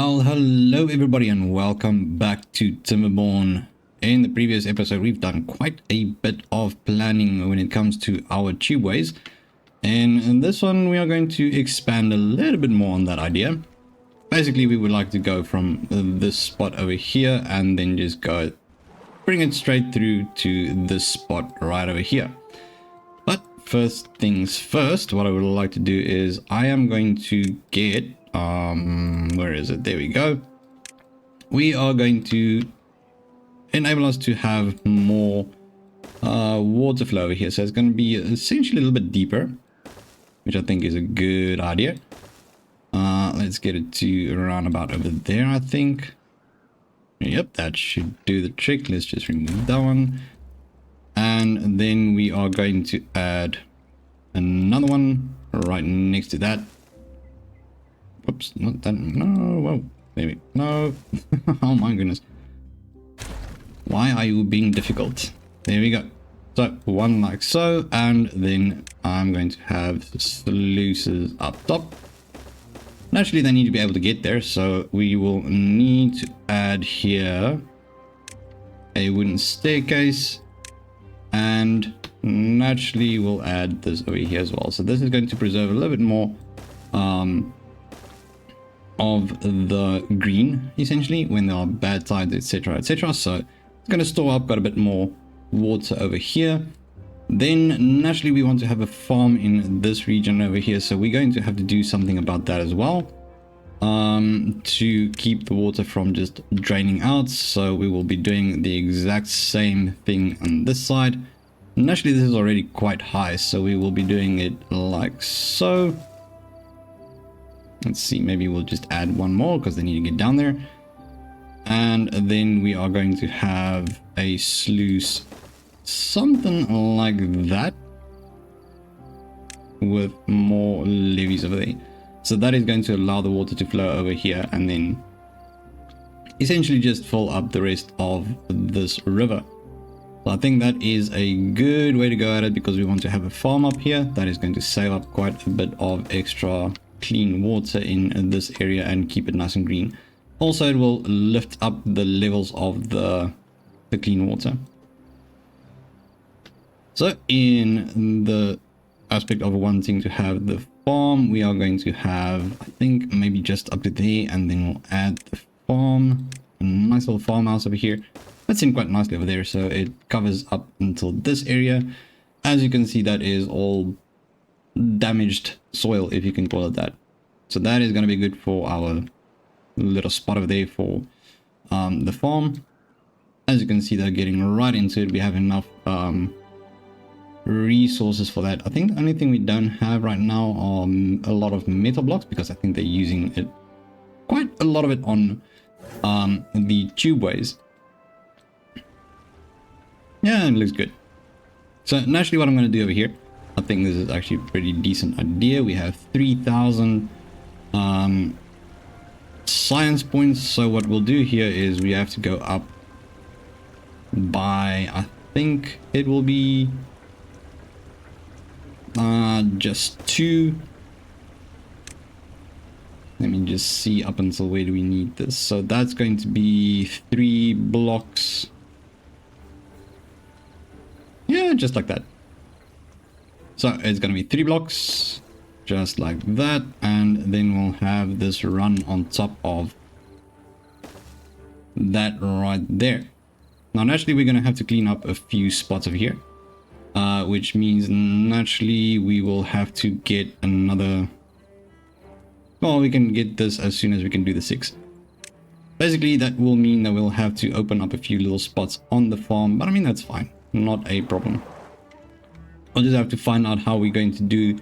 Well, hello everybody and welcome back to TIMBERBORN. In the previous episode, we've done quite a bit of planning when it comes to our tubeways. And in this one, we are going to expand a little bit more on that idea. Basically, we would like to go from this spot over here and then just go bring it straight through to this spot right over here. But first things first, what I would like to do is I am going to get where is it? There we go. We are going to enable us to have more water flow over here. So it's going to be essentially a little bit deeper, which I think is a good idea. Let's get it to around about over there, I think. Yep, that should do the trick. Let's just remove that one. And then we are going to add another one right next to that. Oops, not that. No, whoa, maybe. No. Oh my goodness. Why are you being difficult? There we go. So, one like so, and then I'm going to have sluices up top. Naturally, they need to be able to get there, so we will need to add here a wooden staircase, and naturally we'll add this over here as well. So this is going to preserve a little bit more of the green, essentially, when there are bad tides, etc, etc. So it's going to store up, got a bit more water over here. Then naturally we want to have a farm in this region over here, so we're going to have to do something about that as well, to keep the water from just draining out. So we will be doing the exact same thing on this side. Naturally this is already quite high, so we will be doing it like so. Let's see, maybe we'll just add one more because they need to get down there. And then we are going to have a sluice, something like that, with more levees over there. So that is going to allow the water to flow over here and then essentially just fill up the rest of this river. So I think that is a good way to go at it, because we want to have a farm up here. That is going to save up quite a bit of extra clean water in this area and keep it nice and green. Also, it will lift up the levels of the clean water. So in the aspect of wanting to have the farm, we are going to have, I think, maybe just up to there, and then we'll add the farm, a nice little farmhouse over here. That's in quite nicely over there, so it covers up until this area. As you can see, that is all damaged soil, if you can call it that. So that is going to be good for our little spot over there for the farm. As you can see, they're getting right into it. We have enough resources for that. I think the only thing we don't have right now are a lot of metal blocks, because I think they're using it, quite a lot of it, on the tubeways. Yeah, it looks good. So naturally what I'm going to do over here, I think this is actually a pretty decent idea. We have 3,000 science points. So what we'll do here is we have to go up by, I think it will be just 2. Let me just see up until where do we need this. So that's going to be 3 blocks. Yeah, just like that. So it's going to be 3 blocks, just like that, and then we'll have this run on top of that right there. Now naturally we're going to have to clean up a few spots over here, which means naturally we will have to get another, well, we can get this as soon as we can do the 6. Basically that will mean that we'll have to open up a few little spots on the farm, but I mean that's fine, not a problem. I'll just have to find out how we're going to do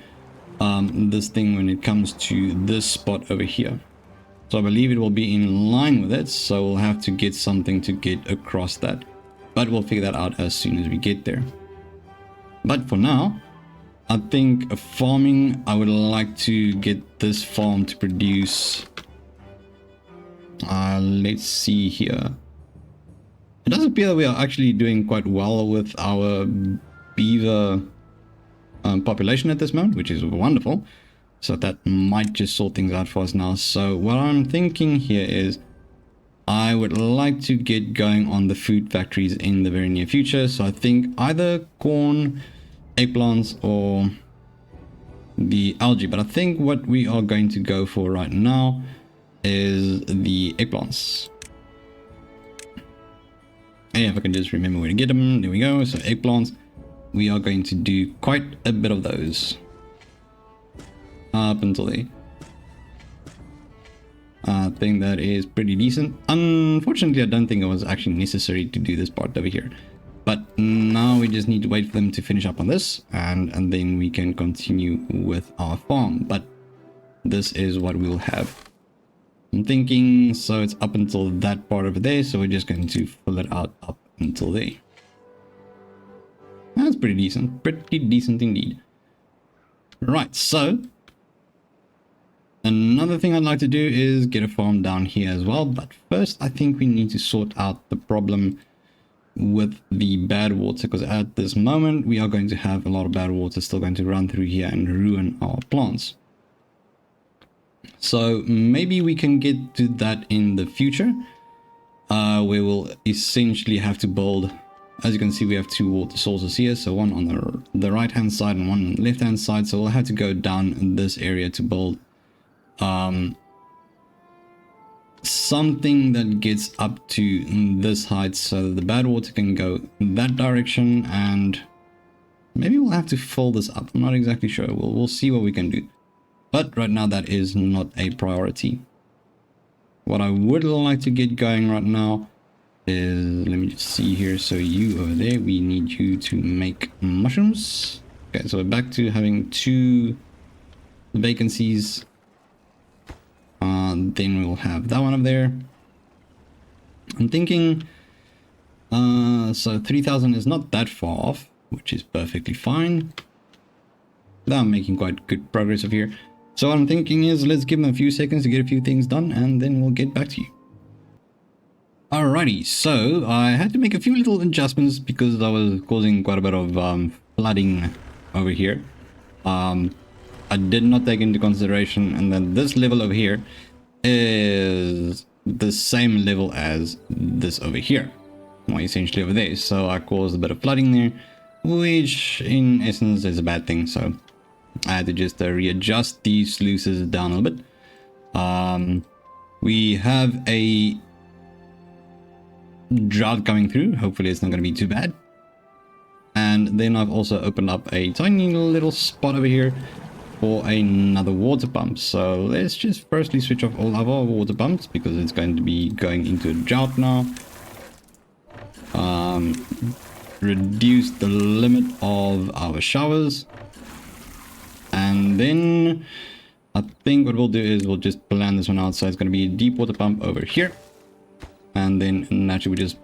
this thing when it comes to this spot over here. So I believe it will be in line with it, so we'll have to get something to get across that. But we'll figure that out as soon as we get there. But for now, I think farming, I would like to get this farm to produce... let's see here. It does appear that we are actually doing quite well with our beaver population at this moment, which is wonderful. So that might just sort things out for us now. So what I'm thinking here is I would like to get going on the food factories in the very near future. So I think either corn, eggplants, or the algae. But I think what we are going to go for right now is the eggplants. And if I can just remember where to get them, there we go. So eggplants, we are going to do quite a bit of those up until there. I think that is pretty decent. Unfortunately, I don't think it was actually necessary to do this part over here. But now we just need to wait for them to finish up on this, and then we can continue with our farm. But this is what we'll have. I'm thinking, so it's up until that part over there, so we're just going to fill it out up until there. That's pretty decent indeed. Right, so another thing I'd like to do is get a farm down here as well, but first I think we need to sort out the problem with the bad water, because at this moment we are going to have a lot of bad water still going to run through here and ruin our plants. So maybe we can get to that in the future, where we'll essentially have to build, as you can see, we have two water sources here, so one on the right hand side and one on the left hand side. So we'll have to go down in this area to build something that gets up to this height, so the bad water can go in that direction, and maybe we'll have to fill this up. I'm not exactly sure. We'll see what we can do. But right now that is not a priority. What I would like to get going right now is, let me just see here. So you over there, we need you to make mushrooms. Okay, so we're back to having 2 vacancies. Then we'll have that one up there. I'm thinking, so 3,000 is not that far off, which is perfectly fine. I'm making quite good progress over here. So what I'm thinking is, let's give them a few seconds to get a few things done, and then we'll get back to you. Alrighty, so I had to make a few little adjustments because I was causing quite a bit of flooding over here. I did not take into consideration, and then this level over here is the same level as this over here, well, essentially over there. So I caused a bit of flooding there, which in essence is a bad thing. So I had to just readjust these sluices down a little bit. We have a drought coming through. Hopefully it's not going to be too bad. And then I've also opened up a tiny little spot over here for another water pump. So let's just firstly switch off all of our water pumps, because it's going to be going into a drought now. Reduce the limit of our showers, and then I think what we'll do is we'll just plan this one out. So it's going to be a deep water pump over here, and then naturally we just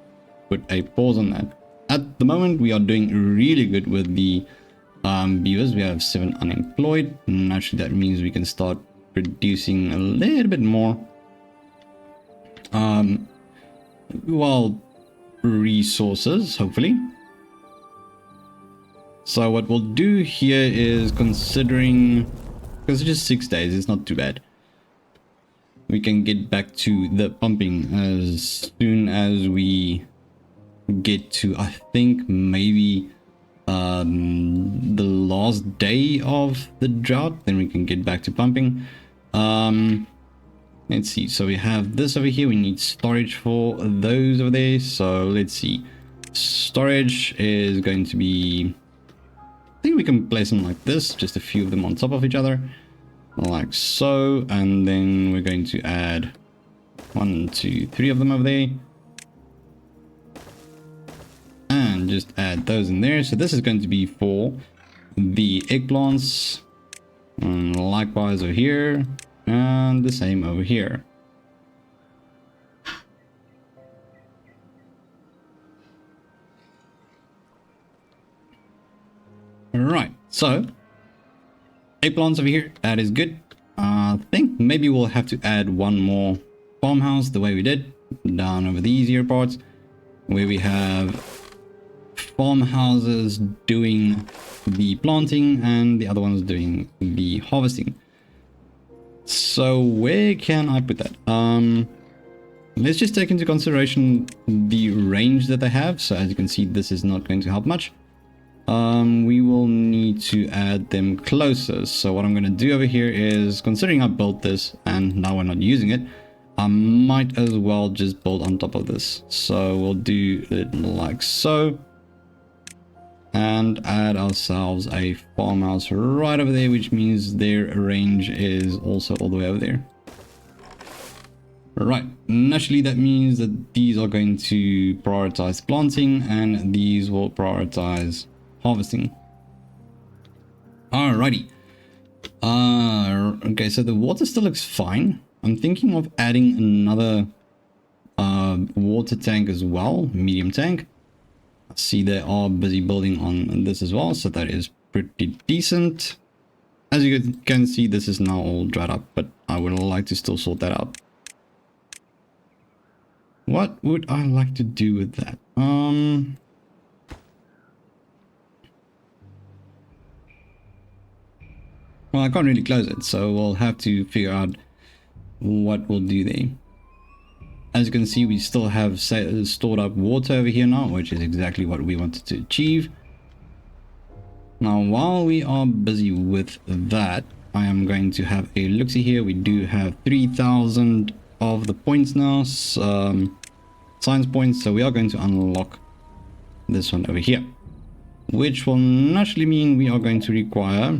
put a pause on that. At the moment we are doing really good with the beavers. We have 7 unemployed. Naturally that means we can start producing a little bit more resources, hopefully. So what we'll do here is, considering, because it's just 6 days, it's not too bad, we can get back to the pumping as soon as we get to, I think, maybe the last day of the drought. Then we can get back to pumping. Let's see, so we have this over here. We need storage for those over there. So let's see, storage is going to be, I think we can place them like this, just a few of them on top of each other, like so. And then we're going to add 1, 2, 3 of them over there, and just add those in there. So this is going to be for the eggplants, and likewise over here, and the same over here. Right, so eggplants over here, that is good. I think maybe we'll have to add one more farmhouse the way we did down over the easier parts, where we have farmhouses doing the planting and the other ones doing the harvesting. so where can I put that? Let's just take into consideration the range that they have. So as you can see, this is not going to help much. We will need to add them closer. So what I'm going to do over here is, considering I built this and now we're not using it, I might as well just build on top of this. So we'll do it like so. And add ourselves a farmhouse right over there, which means their range is also all the way over there. Right, naturally that means that these are going to prioritize planting and these will prioritize harvesting. Alrighty. Okay, so the water still looks fine. I'm thinking of adding another water tank as well, medium tank. I see they are busy building on this as well, so that is pretty decent. As you can see, this is now all dried up, but I would like to still sort that out. What would I like to do with that? Well, I can't really close it, so we'll have to figure out what we'll do there. As you can see, we still have stored up water over here now, which is exactly what we wanted to achieve. Now, while we are busy with that, I am going to have a look-see here. We do have 3,000 of the points now, science points, so we are going to unlock this one over here, which will naturally mean we are going to require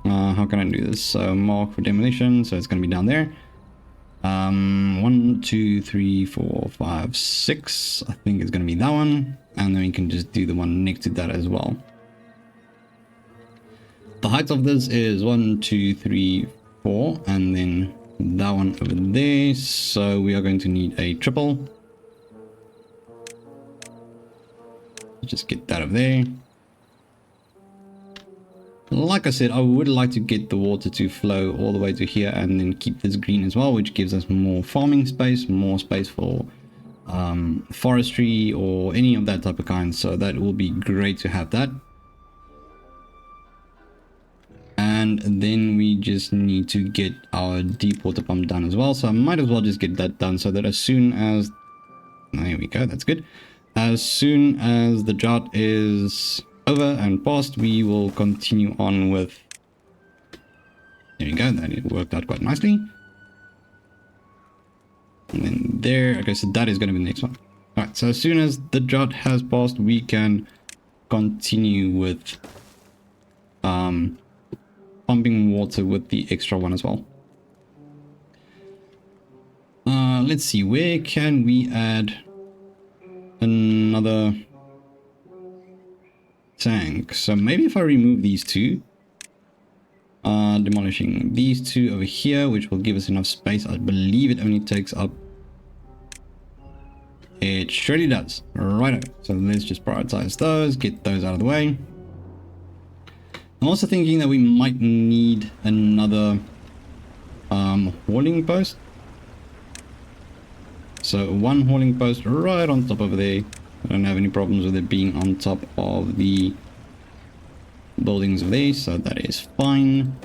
how can I do this? So mark for demolition, so it's going to be down there. 1 2 3 4 5 6, I think it's going to be that one, and then we can just do the one next to that as well. The height of this is 1 2 3 4, and then that one over there, so we are going to need a triple. Just get that over there. Like I said, I would like to get the water to flow all the way to here and then keep this green as well, which gives us more farming space, more space for forestry or any of that type of kind, so that will be great to have that. And then we just need to get our deep water pump done as well, so I might as well just get that done so that as soon as, there we go, that's good, as soon as the drought is over and past, we will continue on with, there you go, that it worked out quite nicely. And then there, okay, so that is going to be the next one. All right, so as soon as the drought has passed, we can continue with pumping water with the extra one as well. Let's see, where can we add another tank? So maybe if I remove these two, demolishing these two over here, which will give us enough space. I believe it only takes up, it surely does. Right, so let's just prioritize those, get those out of the way. I'm also thinking that we might need another hauling post. So one hauling post right on top over there. I don't have any problems with it being on top of the buildings over there, so that is fine.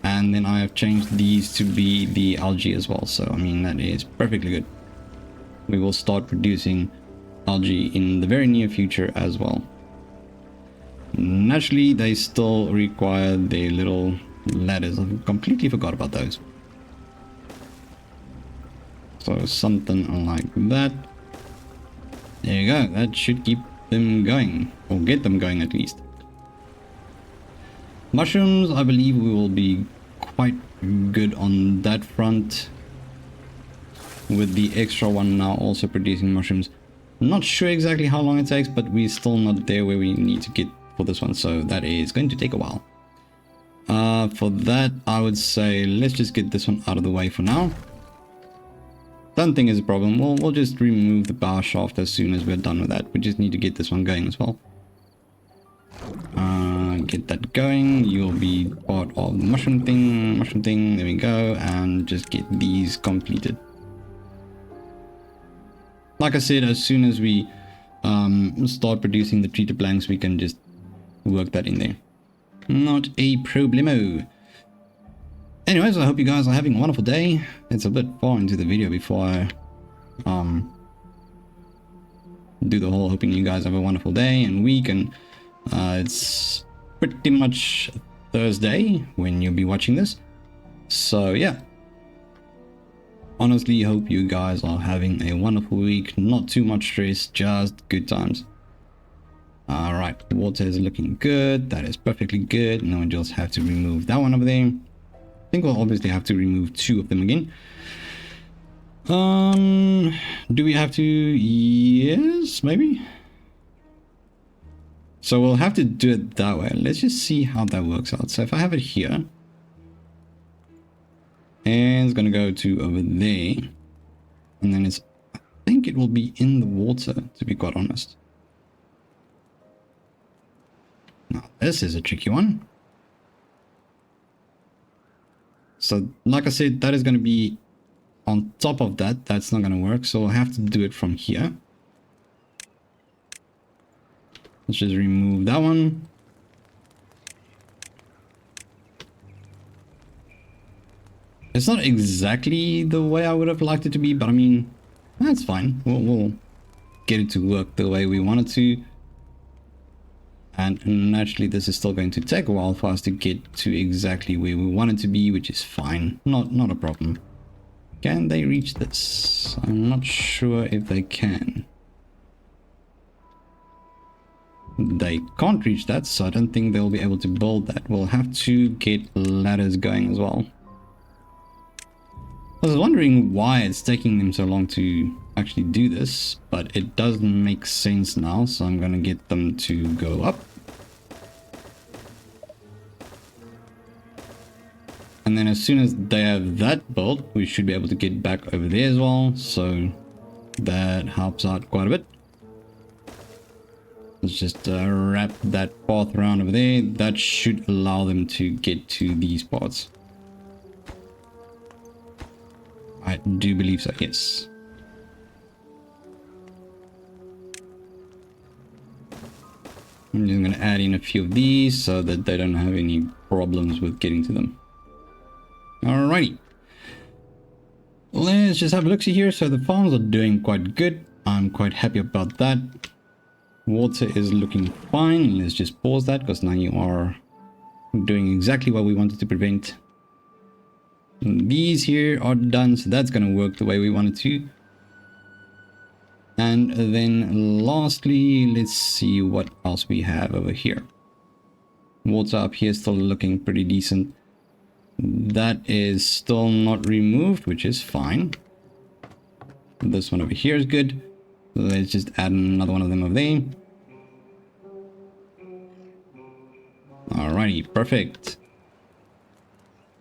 And then I have changed these to be the algae as well, so I mean that is perfectly good. We will start producing algae in the very near future as well. Naturally, they still require their little ladders. I completely forgot about those. So something like that. There you go. That should keep them going, or get them going at least. Mushrooms, I believe we will be quite good on that front, with the extra one now also producing mushrooms. I'm not sure exactly how long it takes, but we're still not there where we need to get for this one, so that is going to take a while. For that, I would say let's just get this one out of the way for now. Don't think is a problem. We'll just remove the power shaft as soon as we're done with that. We just need to get this one going as well. Get that going. You'll be part of the mushroom thing. There we go. And just get these completed. Like I said, as soon as we start producing the treated planks, we can just work that in there. Not a problemo. Anyways, I hope you guys are having a wonderful day. It's a bit far into the video before I do the whole hoping you guys have a wonderful day and week, and it's pretty much Thursday when you'll be watching this. So yeah, honestly hope you guys are having a wonderful week. Not too much stress, just good times. All right, water is looking good. That is perfectly good. Now we just have to remove that one over there. I think we'll obviously have to remove 2 of them again. Do we have to? Yes, maybe. So we'll have to do it that way. Let's just see how that works out. So if I have it here, and it's gonna go to over there, and then I think it will be in the water, to be quite honest. Now this is a tricky one. So like I said, that is going to be on top of that. That's not going to work. So I'll have to do it from here. Let's just remove that one. It's not exactly the way I would have liked it to be, but I mean, that's fine. We'll get it to work the way we want it to. And naturally, this is still going to take a while for us to get to exactly where we want it to be, which is fine. Not a problem. Can they reach this? I'm not sure if they can. They can't reach that, so I don't think they'll be able to build that. We'll have to get ladders going as well. I was wondering why it's taking them so long to actually do this, but it does make sense now, so I'm gonna get them to go up. And then as soon as they have that built, we should be able to get back over there as well, so that helps out quite a bit. Let's just wrap that path around over there. That should allow them to get to these parts. I do believe so, yes. I'm just going to add in a few of these so that they don't have any problems with getting to them. Alrighty. Let's just have a look-see here. So the farms are doing quite good. I'm quite happy about that. Water is looking fine. Let's just pause that because now you are doing exactly what we wanted to prevent. These here are done, so that's going to work the way we want it to. And then lastly, let's see what else we have over here. Water up here is still looking pretty decent. That is still not removed, which is fine. This one over here is good. Let's just add another one of them over there. Alrighty, perfect.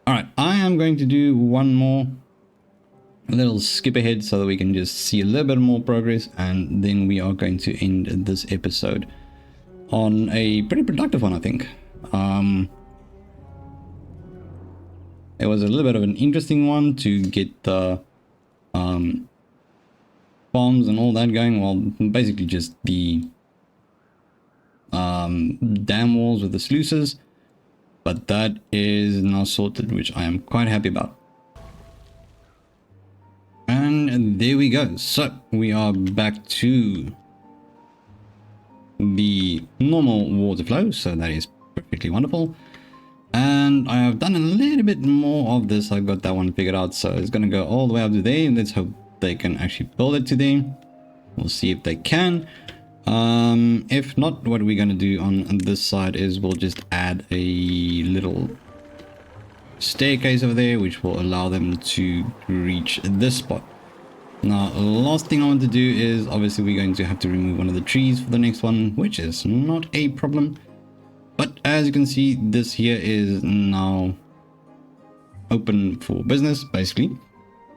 Alright, I am going to do one more little skip ahead so that we can just see a little bit more progress, and then we are going to end this episode on a pretty productive one, I think. It was a little bit of an interesting one to get the farms and all that going. Well, basically just the dam walls with the sluices. But that is now sorted, which I am quite happy about. And there we go. So we are back to the normal water flow. So that is perfectly wonderful. And I have done a little bit more of this. I got that one figured out. So it's going to go all the way up to there. Let's hope they can actually build it to there. We'll see if they can. If not, what we're going to do on this side is we'll just add a little staircase over there, which will allow them to reach this spot. Now, last thing I want to do is obviously we're going to have to remove one of the trees for the next one, which is not a problem. But as you can see, this here is now open for business, basically.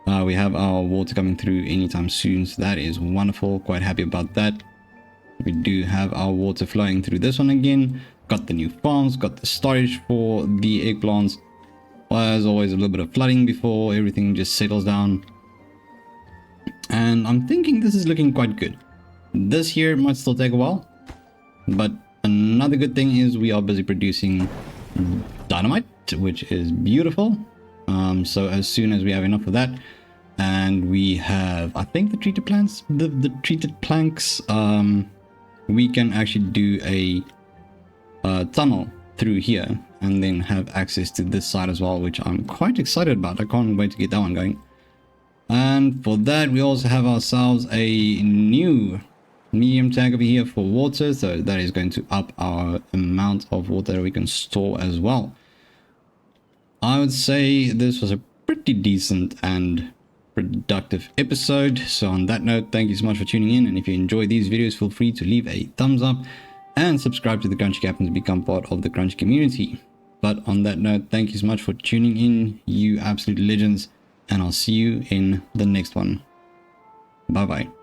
We have our water coming through anytime soon, so that is wonderful. Quite happy about that. We do have our water flowing through this one again. Got the new farms, got the storage for the eggplants. As always, a little bit of flooding before everything just settles down. And I'm thinking this is looking quite good. This here might still take a while, but another good thing is we are busy producing dynamite, which is beautiful. So as soon as we have enough of that, and we have, I think, the treated plants, the treated planks, we can actually do a tunnel through here and then have access to this side as well, which I'm quite excited about. I can't wait to get that one going. And for that, we also have ourselves a new medium tank over here for water, so that is going to up our amount of water that we can store as well. I would say this was a pretty decent and productive episode. So on that note, thank you so much for tuning in, and if you enjoy these videos, feel free to leave a thumbs up and subscribe to the Crunchy Captain to become part of the Crunchy community. But on that note, thank you so much for tuning in, you absolute legends, and I'll see you in the next one. Bye bye.